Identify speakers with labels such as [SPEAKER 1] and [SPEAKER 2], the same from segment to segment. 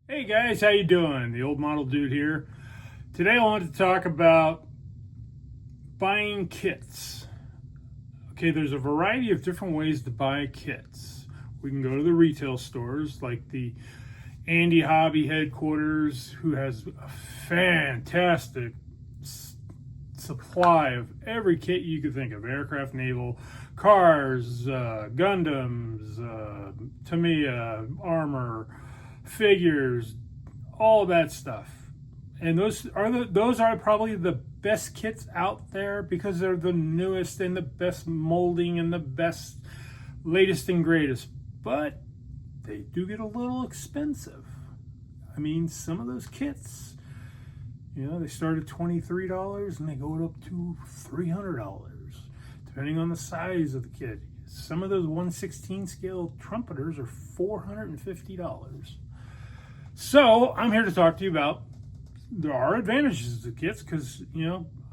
[SPEAKER 1] Hey guys, how you doing? The old model dude here. Today I wanted to talk about buying kits. Okay, there's a variety of different ways to buy kits. We can go to the retail stores like the Andy Hobby headquarters, who has a fantastic supply of every kit you could think of: aircraft, naval, cars, Gundams, Tamiya, armor, figures, all that stuff. And those are probably the best kits out there because they're the newest and the best molding and the best, latest and greatest. But they do get a little expensive. I mean, some of those kits, they start at $23 and they go up to $300, depending on the size of the kit. Some of those 1/16 scale trumpeters are $450. So I'm here to talk to you about there are advantages to kits because,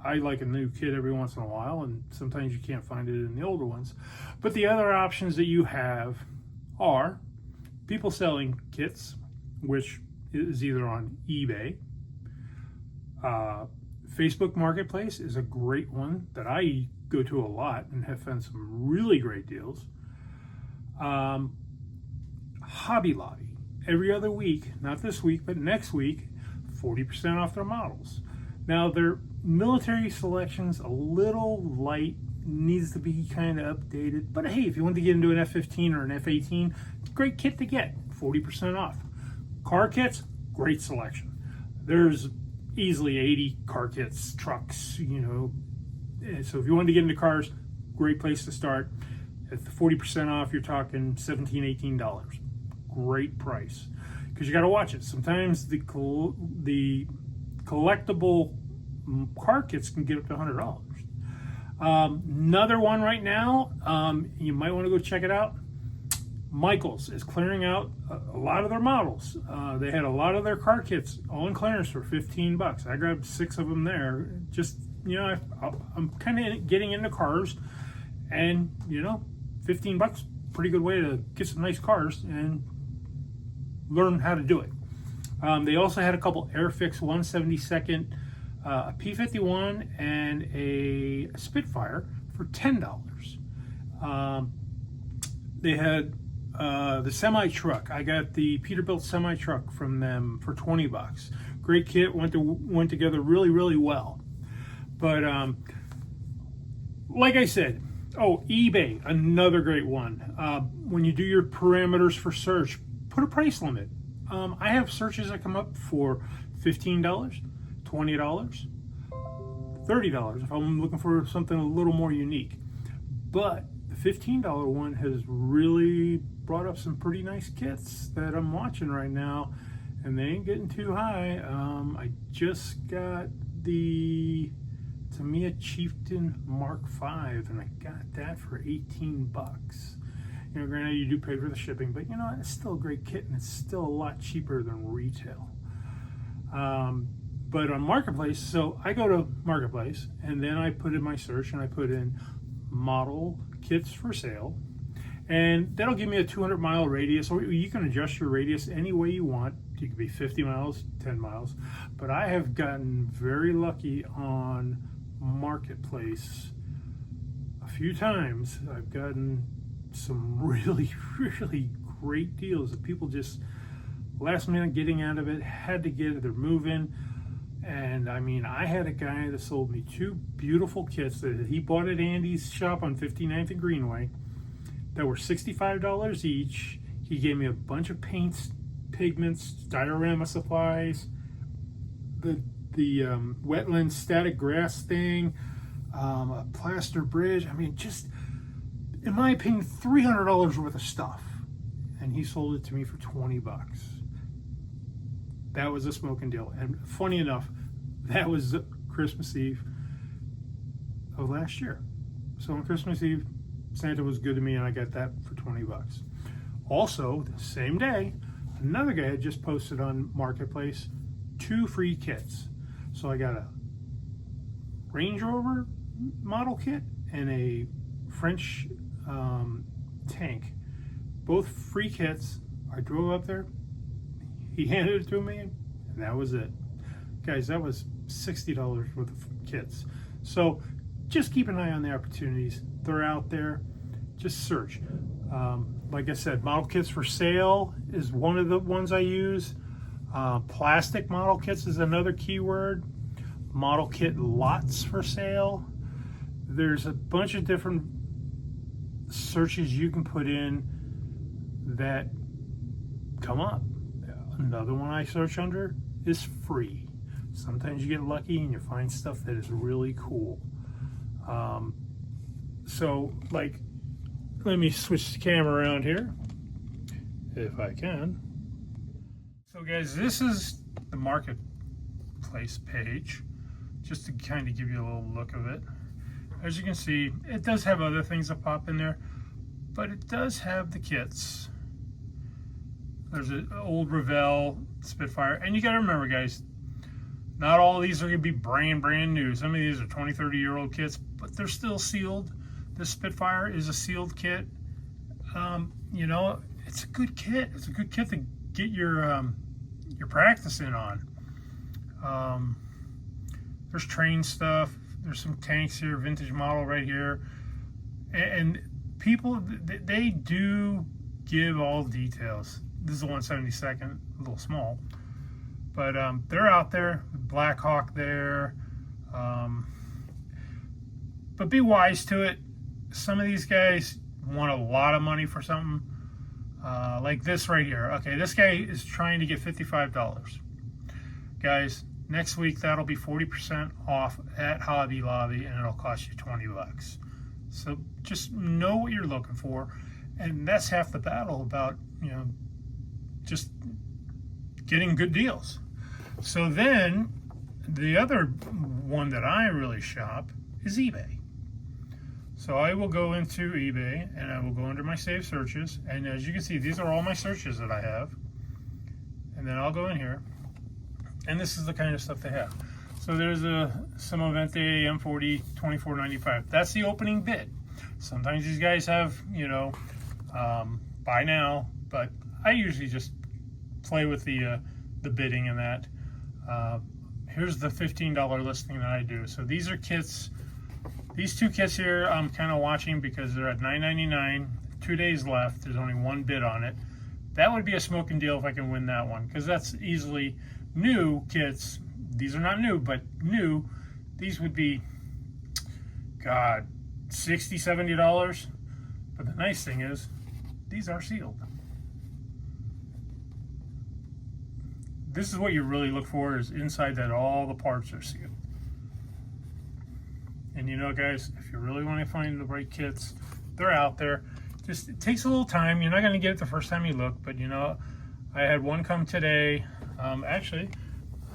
[SPEAKER 1] I like a new kit every once in a while, and sometimes you can't find it in the older ones. But the other options that you have are people selling kits, which is either on eBay. Facebook Marketplace is a great one that I go to a lot and have found some really great deals. Hobby Lobby. Every other week, not this week, but next week, 40% off their models. Now, their military selection's a little light, needs to be kind of updated. But hey, if you want to get into an F-15 or an F-18, great kit to get, 40% off. Car kits, great selection. There's easily 80 car kits, trucks, So if you want to get into cars, great place to start. At the 40% off, you're talking $17, $18. Great price, because you got to watch it. Sometimes the collectible car kits can get up to $100. Another one right now, you might want to go check it out. Michaels is clearing out a lot of their models. They had a lot of their car kits on clearance for $15. I grabbed 6 of them there. Just I'm kind of getting into cars, and $15, pretty good way to get some nice cars and learn how to do it. They also had a couple Airfix 1/72nd, a P-51 and a Spitfire for $10. They had the semi truck. I got the Peterbilt semi truck from them for $20. Great kit, went together really, really well. But like I said, eBay, another great one. When you do your parameters for search, put a price limit. I have searches that come up for $15, $20, $30 if I'm looking for something a little more unique. But the $15 one has really brought up some pretty nice kits that I'm watching right now, and they ain't getting too high. I just got the Tamiya Chieftain Mark V, and I got that for $18. Granted, you do pay for the shipping, but it's still a great kit, and it's still a lot cheaper than retail. But on Marketplace, so I go to Marketplace, and then I put in my search, and I put in model kits for sale, and that'll give me a 200-mile radius, or you can adjust your radius any way you want. You could be 50 miles, 10 miles, but I have gotten very lucky on Marketplace a few times. I've gotten some really, really great deals that people just last minute getting out of it, had to get it, they're moving. And I mean, I had a guy that sold me 2 beautiful kits that he bought at Andy's shop on 59th and Greenway that were $65 each. He gave me a bunch of paints, pigments, diorama supplies, the wetland static grass thing, a plaster bridge. I mean, just, in my opinion, $300 worth of stuff. And he sold it to me for $20. That was a smoking deal. And funny enough, that was Christmas Eve of last year. So on Christmas Eve, Santa was good to me, and I got that for $20. Also, the same day, another guy had just posted on Marketplace 2 free kits. So I got a Range Rover model kit and a French tank. Both free kits. I drove up there. He handed it to me, and that was it. Guys, that was $60 worth of kits. So just keep an eye on the opportunities. They're out there. Just search. Like I said, model kits for sale is one of the ones I use. Plastic model kits is another keyword. Model kit lots for sale. There's a bunch of different searches you can put in that come up. Another one I search under is free. Sometimes you get lucky and you find stuff that is really cool. So, like, let me switch the camera around here, if I can. So guys, this is the marketplace page, just to kind of give you a little look of it. As you can see, it does have other things that pop in there, but it does have the kits. There's an old Revell Spitfire, and you got to remember, guys, not all of these are going to be brand new. Some of these are 20, 30-year-old kits, but they're still sealed. This Spitfire is a sealed kit. You know, it's a good kit. It's a good kit to get your practice in on. There's train stuff. There's some tanks here, vintage model right here. And people, they do give all details. This is a 1/72nd, a little small. But they're out there, Blackhawk there. But be wise to it. Some of these guys want a lot of money for something. Like this right here. Okay, this guy is trying to get $55. Guys, next week that'll be 40% off at Hobby Lobby, and it'll cost you $20. So just know what you're looking for, and that's half the battle about, you know, just getting good deals. So then the other one that I really shop is eBay. So I will go into eBay and I will go under my saved searches, and as you can see, these are all my searches that I have. And then I'll go in here, and this is the kind of stuff they have. So there's a Semovente M40 24.95. That's the opening bid. Sometimes these guys have, you know, buy now, but I usually just play with the bidding and that. Here's the $15 listing that I do. So these are kits. These two kits here I'm kind of watching because they're at $9.99. 2 days left. There's only one bid on it. That would be a smoking deal if I can win that one, because that's easily new kits. These are not new, but new. These would be, God, $60, $70. But the nice thing is, these are sealed. This is what you really look for, is inside that all the parts are sealed. And you know, guys, if you really want to find the right kits, they're out there. Just, it takes a little time. You're not going to get it the first time you look, but you know, I had one come today. Actually,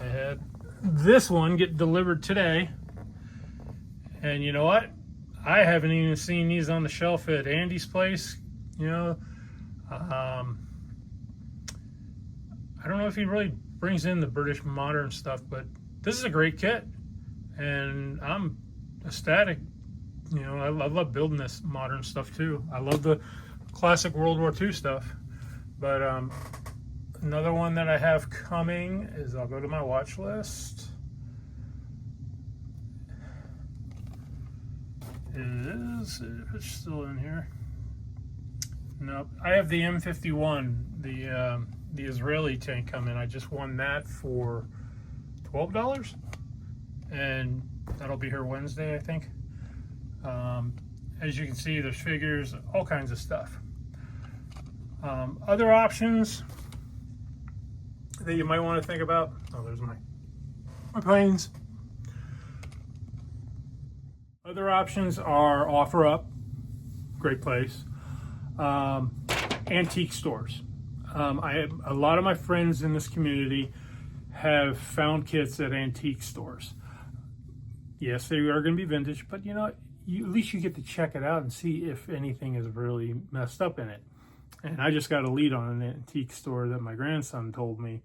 [SPEAKER 1] I had this one get delivered today. And you know what? I haven't even seen these on the shelf at Andy's place. You know, I don't know if he really brings in the British modern stuff, but this is a great kit, and I'm ecstatic. You know, I love building this modern stuff too. I love the classic World War II stuff. But another one that I have coming is, I'll go to my watch list. Is it's still in here? Nope. I have the M51, the Israeli tank coming. I just won that for $12, and that'll be here Wednesday, I think. As you can see, there's figures, all kinds of stuff. Other options that you might want to think about. Oh, there's my planes. Other options are OfferUp, great place. Antique stores. I have a lot of my friends in this community have found kits at antique stores. Yes, they are going to be vintage, but you know, at least you get to check it out and see if anything is really messed up in it. And I just got a lead on an antique store that my grandson told me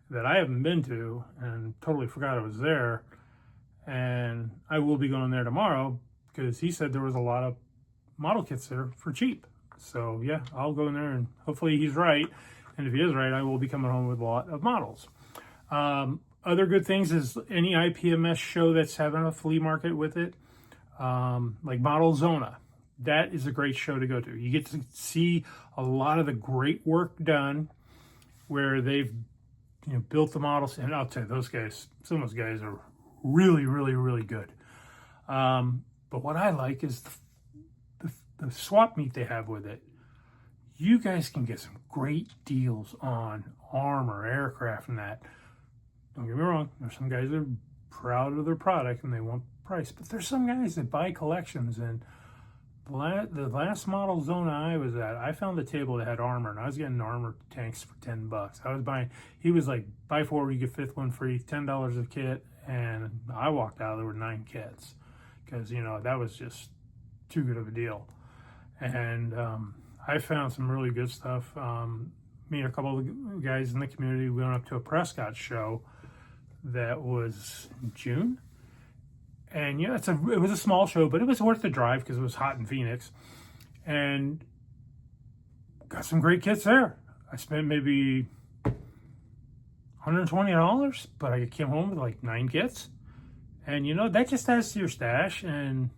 [SPEAKER 1] that I haven't been to, and totally forgot it was there. And I will be going there tomorrow because he said there was a lot of model kits there for cheap. So yeah, I'll go in there and hopefully he's right. And if he is right, I will be coming home with a lot of models. Other good things is any IPMS show that's having a flea market with it, like Model Zona. That is a great show to go to. You get to see a lot of the great work done where they've built the models. And I'll tell you, those guys, some of those guys are really, really, really good. But what I like is the swap meet they have with it. You guys can get some great deals on armor, aircraft, and that. Don't get me wrong, there's some guys that are proud of their product and they want price, but there's some guys that buy collections. And the last Model Zona I was at, I found a table that had armor, and I was getting armor tanks for $10. I was buying, he was like, buy 4, you get 5th one free, $10 a kit, and I walked out, there were 9 kits, because, that was just too good of a deal. And I found some really good stuff. Me and a couple of guys in the community went up to a Prescott show that was in June. And it was a small show, but it was worth the drive because it was hot in Phoenix. And got some great kits there. I spent maybe $120, but I came home with like 9 kits. And that just adds to your stash. And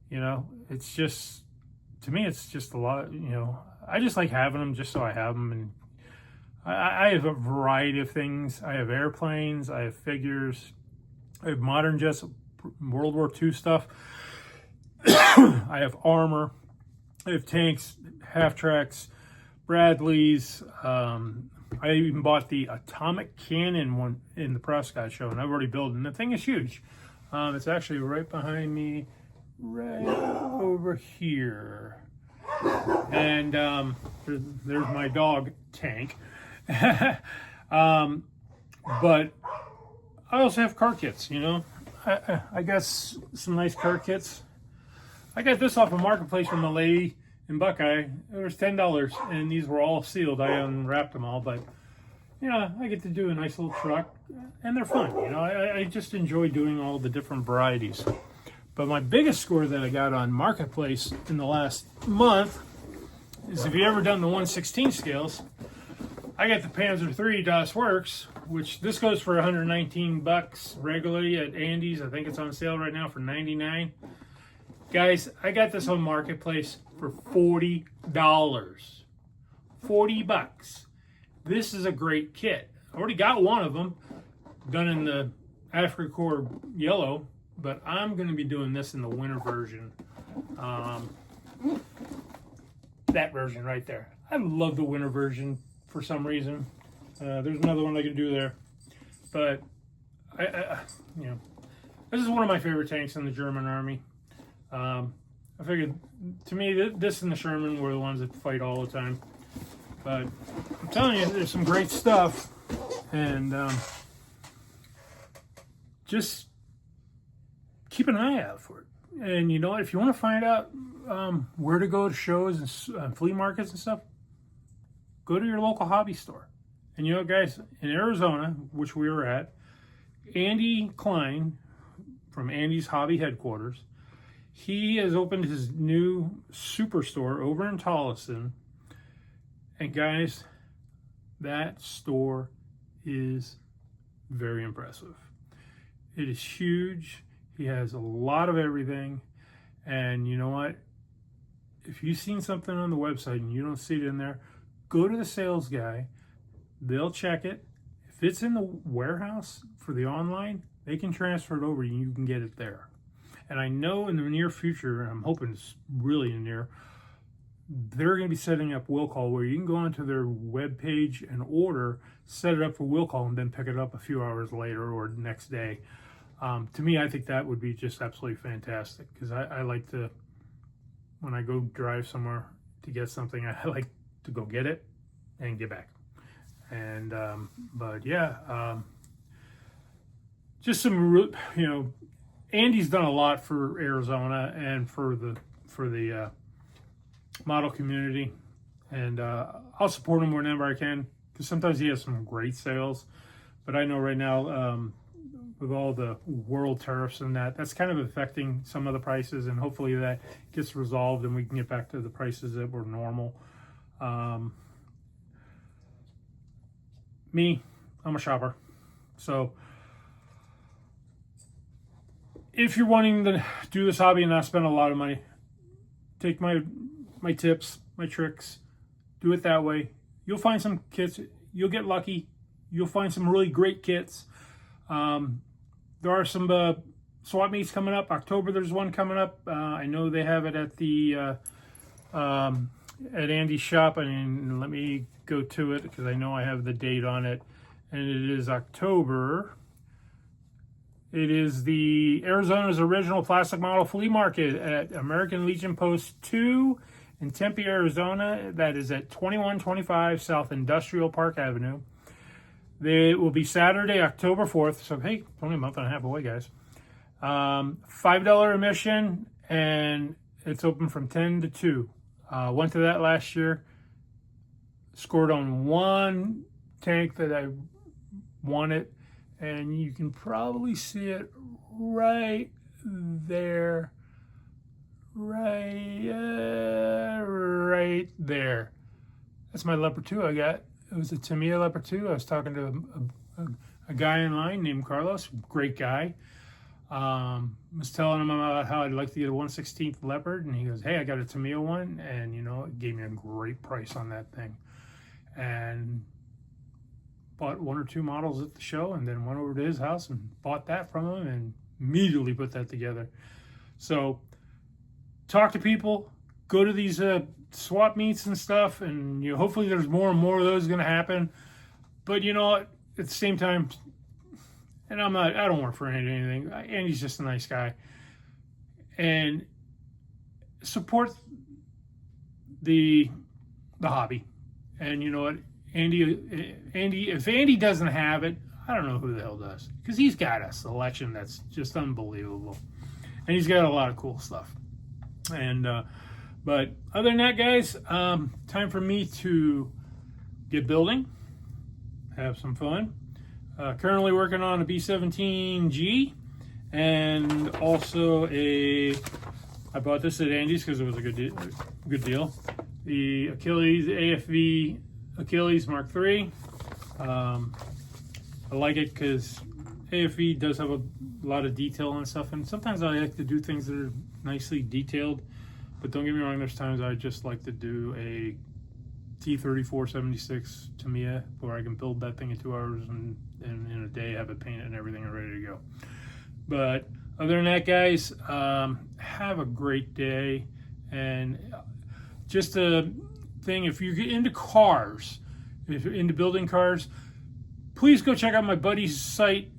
[SPEAKER 1] it's just, to me, it's just a lot. I just like having them just so I have them. And I have a variety of things. I have airplanes, I have figures, I have modern jets, World War II stuff. I have armor, I have tanks, half-tracks, Bradleys. I even bought the atomic cannon one in the Prescott show, and I've already built it, and the thing is huge. It's actually right behind me, right over here. And there's my dog tank. But I also have car kits, I got some nice car kits. I got this off a marketplace from a lady in Buckeye. It was $10, and these were all sealed. I unwrapped them all, but I get to do a nice little truck, and they're fun. I just enjoy doing all the different varieties. But my biggest score that I got on Marketplace in the last month is, if you ever done the 1/16 scales, I got the Panzer III Das Works, which this goes for $119 regularly at Andy's. I think it's on sale right now for $99. Guys, I got this on Marketplace for $40. $40. This is a great kit. I already got one of them done in the Africa Corps yellow, but I'm going to be doing this in the winter version. That version right there. I love the winter version for some reason. There's another one I can do there. But, this is one of my favorite tanks in the German army. I figured, to me, this and the Sherman were the ones that fight all the time. But I'm telling you, there's some great stuff. And just keep an eye out for it. And if you want to find out where to go to shows and flea markets and stuff, go to your local hobby store. And guys, in Arizona, which we were at, Andy Klein from Andy's Hobby Headquarters, he has opened his new superstore over in Tolleson. And guys, that store is very impressive. It is huge. He has a lot of everything. And you know what? If you've seen something on the website and you don't see it in there, go to the sales guy. They'll check it. If it's in the warehouse for the online, they can transfer it over and you can get it there. And I know in the near future, and I'm hoping it's really near, they're going to be setting up will call where you can go onto their web page and order, set it up for will call, and then pick it up a few hours later or next day. To me, I think that would be just absolutely fantastic, because I like to, when I go drive somewhere to get something, I like to go get it and get back. And but yeah, just some, Andy's done a lot for Arizona and for the model community, and I'll support him whenever I can, because sometimes he has some great sales. But I know right now, with all the world tariffs and that's kind of affecting some of the prices, and hopefully that gets resolved and we can get back to the prices that were normal. me, I'm a shopper. So if you're wanting to do this hobby and not spend a lot of money, take my tips, my tricks, do it that way. You'll find some kits. You'll get lucky. You'll find some really great kits. There are some swap meets coming up. October, there's one coming up. I know they have it at the at Andy's shop, and let me go to it because I know I have the date on it, and it is October. It is the Arizona's Original Plastic Model Flea Market at American Legion Post 2 in Tempe, Arizona. That is at 2125 South Industrial Park Avenue. It will be Saturday, October 4th. So, hey, only a month and a half away, guys. $5 admission, and it's open from 10 to 2. Went to that last year. Scored on one tank that I wanted, and you can probably see it right there. Right there. That's my Leopard 2 I got. It was a Tamiya Leopard 2. I was talking to a guy in line named Carlos, great guy. Was telling him about how I'd like to get a 1/16 Leopard, and he goes, hey, I got a Tamiya one, and it gave me a great price on that thing. And bought one or two models at the show, and then went over to his house and bought that from him and immediately put that together. So talk to people, go to these swap meets and stuff, and hopefully there's more and more of those going to happen. But at the same time, and I don't work for anything. Andy's just a nice guy, and support the hobby. And you know what, Andy, if Andy doesn't have it, I don't know who the hell does, because he's got a selection that's just unbelievable, and he's got a lot of cool stuff. And but other than that, guys, time for me to get building, have some fun. Currently working on a B-17G, and also I bought this at Andy's because it was a good deal. The Achilles AFV Achilles Mark III. I like it because AFV does have a lot of detail and stuff, and sometimes I like to do things that are nicely detailed. But don't get me wrong, there's times I just like to do a T-34-76 Tamiya where I can build that thing in 2 hours and in a day have it painted and everything and ready to go. But other than that, guys, have a great day. And just a thing, if you're into cars, if you're into building cars, please go check out my buddy's site,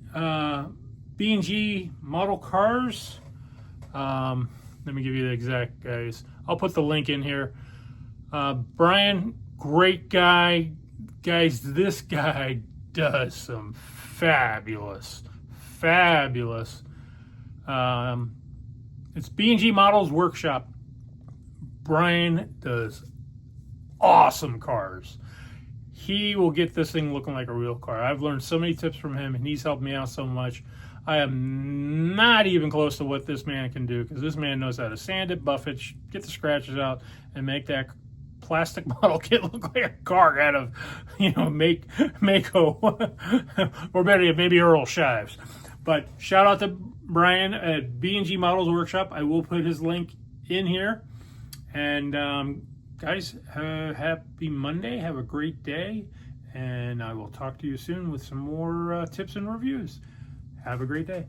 [SPEAKER 1] B&G Model Cars. Let me give you the exact, guys. I'll put the link in here. Brian, great guy. Guys, this guy does some fabulous. It's B&G Models Workshop. Brian does awesome cars. He will get this thing looking like a real car. I've learned so many tips from him, and he's helped me out so much. I am not even close to what this man can do, because this man knows how to sand it, buff it, get the scratches out, and make that plastic model kit look like a car out of, Mako, or better yet, maybe Earl Shives. But shout out to Brian at B&G Models Workshop. I will put his link in here. And guys, happy Monday. Have a great day. And I will talk to you soon with some more tips and reviews. Have a great day.